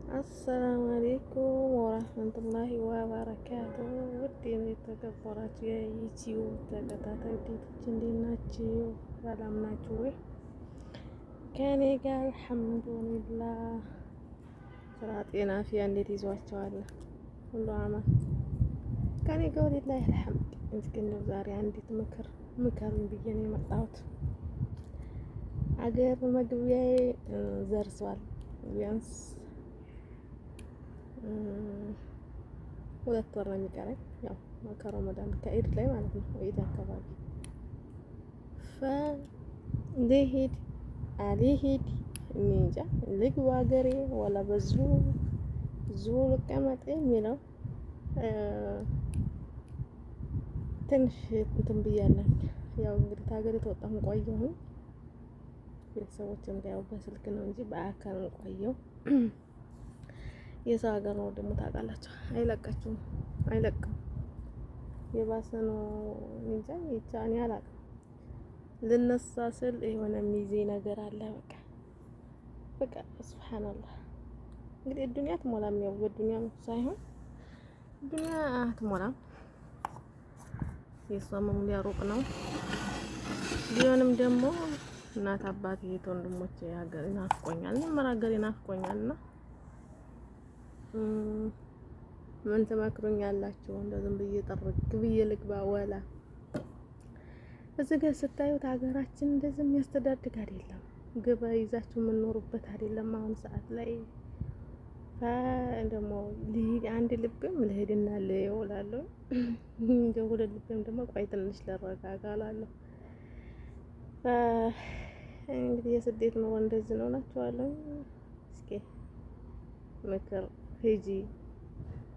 አሰላሙ አሌይኩም ወራህመቱላሂ ወበረካቱ። ውድ የተከበራችሁ የዩቲዩብ ተከታታይ ውዴቶች እንዴት ናችሁ? ሰላም ናችሁ ወይ? ከእኔ ጋር አልሐምዱሊላህ። ስራ፣ ጤና፣ ፊያ እንዴት ይዟቸዋል? ሁሉ አማን ከእኔ ጋር ወሊላሂ አልሐምድ። እስኪ እንደው ዛሬ አንዲት ምከሩኝ ብዬ ነው የመጣሁት። አገር መግቢያዬ ዘርሷል። ቢያንስ 2 ወር ነው የሚቀረኝ። ያው ከረመዳን ከኢድ ላይ ማለት ነው። ኢድ አካባቢ ልሂድ አልሂድ እኔ እንጃ። ልግባ ሀገሬ ወላ በዚሁ ልቀመጥ የሚለው ትንሽ እንትን ብያለሁ። ያው እንግዲህ ከሀገሬ ተወጣሁ ቆየሁኝ። ቤተሰቦችም ጋር ያው በስልክ ነው እንጂ በአካል ቆየሁ። የሰው ሀገር ነው ደግሞ ታውቃላችሁ፣ አይለቃችሁም፣ አይለቅም። የባሰ ነው እንጃ። ብቻ እኔ አላውቅም። ልነሳ ስል የሆነ ሚዜ ነገር አለ። በቃ ሱብሃንአላህ። እንግዲህ ዱንያ አትሞላም። ያው በዱንያ ሳይሆን ዱንያ አትሞላም። የሷ መሙሊያ ሩቅ ነው። ቢሆንም ደግሞ እናት አባት እህት ወንድሞቼ ሀገር ይናፍቆኛል። እኔም ሀገር ይናፍቆኛልና ምን ትመክሩኛላችሁ? እንደው ዝም ብዬ ጠርግ ብዬ ልግባ ወላ? እዚህ ጋር ስታዩት ሀገራችን እንደዚህ የሚያስተዳድግ አይደለም። ግባ ይዛችሁ የምንኖሩበት አይደለም። አሁን ሰዓት ላይ ደግሞ አንድ ልብም ልሄድና ልውላለሁ፣ እንደው ሁለት ልብም ደግሞ ቆይ ትንሽ ልረጋጋ እላለሁ። እንግዲህ የስደት ኑሮ እንደዚህ ነው እላችኋለሁ። እስኪ ምክር ሂጂ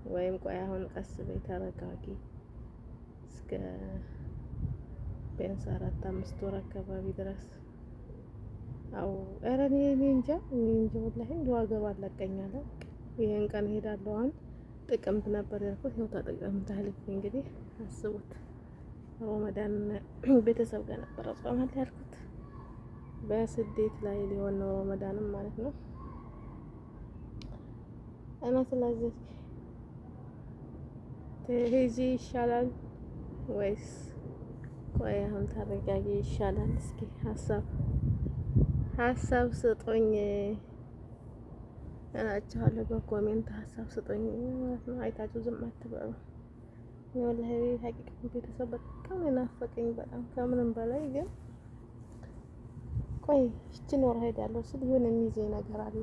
ወይም ቆይ አሁን ቀስ በይ ተረጋጊ። እስከ ቢያንስ 4-5 ወር አካባቢ ድረስ አው እኔ እንጃ ወላሂ እንደው ሀገሩ አለቀኛለ። ይሄን ቀን ሄዳለሁ። አሁን ጥቅምት ነበር ያልኩት፣ ይኸው ተጥቅምት አለኝ። እንግዲህ አስቡት፣ ረመዳን ቤተሰብ ጋር ነበር ጾማል ያልኩት። በስደት ላይ ሊሆን ነው ረመዳንም ማለት ነው። እና ስለዚህ ሂጂ ይሻላል ወይስ ቆይ አሁን ተረጋጊ ይሻላል? እስኪ ሀሳብ ስጡኝ እላችኋለሁ። በኮሜንት ሀሳብ ስጡኝ ማለት ነው። አይታችሁ ዝም አትበሉ። ወላሂ ሀቂቃ ቤተሰብ በጣም የናፈቀኝ በጣም ከምንም በላይ ግን ቆይ እቺን ወር ሄዳለሁ ስል የሆነ የሚይዘኝ ነገር አለ።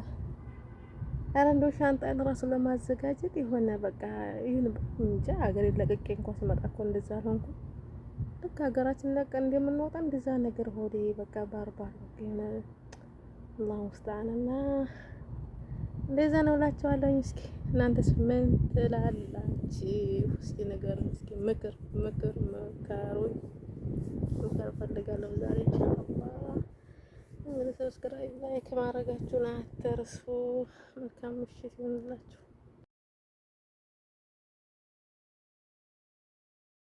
ኧረ እንደው ሻንጣን ራሱ ለማዘጋጀት የሆነ በቃ ይሁን እንጃ። ሀገሬን ለቅቄ እንኳን ስመጣ እኮ እንደዛ አልሆንኩም። ልክ ሀገራችን ለቀን እንደምንወጣ እንደዛ ነገር ሆዴ በቃ ባርባር የሆነ አላሁ ሙስተዓንና እንደዛ ነው እላችኋለሁ። እስኪ እናንተስ ምን ትላላችሁ? እስኪ ንገሩኝ። እስኪ ምክር መከሩኝ። ምክር ፈልጋለሁ ዛሬ ኢንሻአላህ። እንግዲህ ሰብስክራይብ ላይክ ማድረጋችሁን አትርሱ። መልካም ምሽት ይሁንላችሁ።